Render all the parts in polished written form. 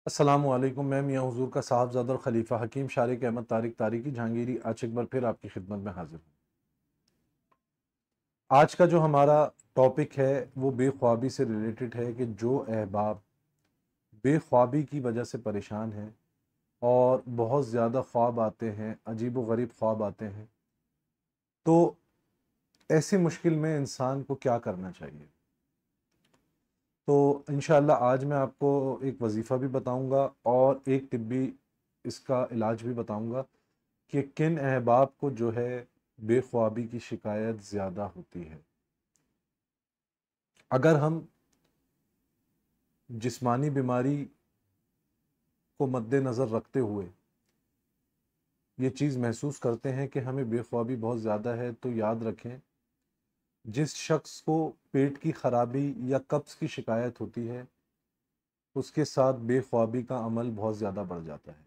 السلام علیکم، میں میاں حضور کا صاحبزادہ اور خلیفہ حکیم شارق احمد طارق تاریخی جہانگیری آج ایک بار پھر آپ کی خدمت میں حاضر ہوں۔ آج کا جو ہمارا ٹاپک ہے وہ بے خوابی سے ریلیٹڈ ہے کہ جو احباب بے خوابی کی وجہ سے پریشان ہیں اور بہت زیادہ خواب آتے ہیں، عجیب و غریب خواب آتے ہیں، تو ایسی مشکل میں انسان کو کیا کرنا چاہیے۔ تو انشاءاللہ آج میں آپ کو ایک وظیفہ بھی بتاؤں گا اور ایک طبی اس کا علاج بھی بتاؤں گا کہ کن احباب کو جو ہے بے خوابی کی شکایت زیادہ ہوتی ہے۔ اگر ہم جسمانی بیماری کو مد نظر رکھتے ہوئے یہ چیز محسوس کرتے ہیں کہ ہمیں بے خوابی بہت زیادہ ہے، تو یاد رکھیں جس شخص کو پیٹ کی خرابی یا قبض کی شکایت ہوتی ہے اس کے ساتھ بے خوابی کا عمل بہت زیادہ بڑھ جاتا ہے۔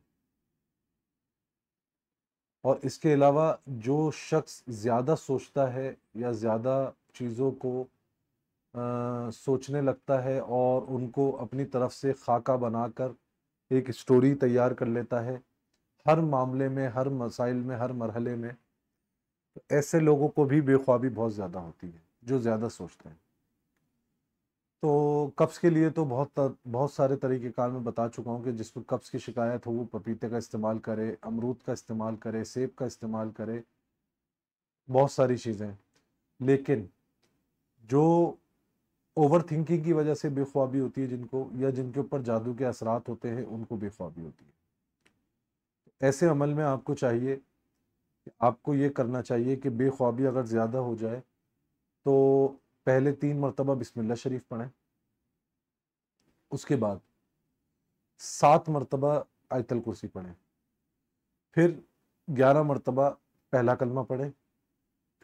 اور اس کے علاوہ جو شخص زیادہ سوچتا ہے یا زیادہ چیزوں کو سوچنے لگتا ہے اور ان کو اپنی طرف سے خاکہ بنا کر ایک سٹوری تیار کر لیتا ہے ہر معاملے میں، ہر مسائل میں، ہر مرحلے میں، تو ایسے لوگوں کو بھی بے خوابی بہت زیادہ ہوتی ہے جو زیادہ سوچتے ہیں۔ تو قبض کے لیے تو بہت سارے طریقہ کار میں بتا چکا ہوں کہ جس کو قبض کی شکایت ہو وہ پپیتے کا استعمال کرے، امرود کا استعمال کرے، سیب کا استعمال کرے، بہت ساری چیزیں۔ لیکن جو اوور تھنکنگ کی وجہ سے بے خوابی ہوتی ہے جن کو، یا جن کے اوپر جادو کے اثرات ہوتے ہیں، ان کو بے خوابی ہوتی ہے۔ ایسے عمل میں آپ کو چاہیے کہ آپ کو یہ کرنا چاہیے کہ بے خوابی اگر زیادہ ہو جائے تو پہلے 3 مرتبہ بسم اللہ شریف پڑھیں، اس کے بعد 7 مرتبہ آیت الکرسی پڑھیں، پھر 11 مرتبہ پہلا کلمہ پڑھیں،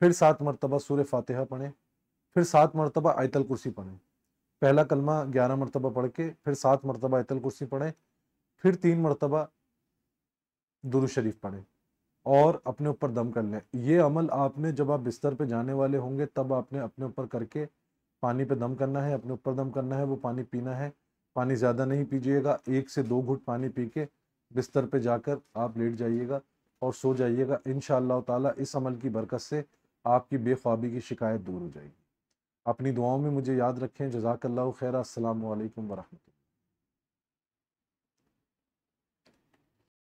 پھر 7 مرتبہ سورہ فاتحہ پڑھیں، پھر 7 مرتبہ آیت الکرسی پڑھیں۔ پہلا کلمہ 11 مرتبہ پڑھ کے پھر 7 مرتبہ آیت الکرسی پڑھیں، پھر 3 مرتبہ درود شریف پڑھیں اور اپنے اوپر دم کر لیں۔ یہ عمل آپ نے جب آپ بستر پہ جانے والے ہوں گے تب آپ نے اپنے اوپر کر کے پانی پہ دم کرنا ہے، اپنے اوپر دم کرنا ہے، وہ پانی پینا ہے۔ پانی زیادہ نہیں پیجیے گا، 1 سے 2 گھٹ پانی پی کے بستر پہ جا کر آپ لیٹ جائیے گا اور سو جائیے گا۔ انشاءاللہ تعالی اس عمل کی برکت سے آپ کی بے خوابی کی شکایت دور ہو جائے گی۔ اپنی دعاؤں میں مجھے یاد رکھیں۔ جزاک اللہ خیر۔ السلام علیکم ورحمۃ اللہ۔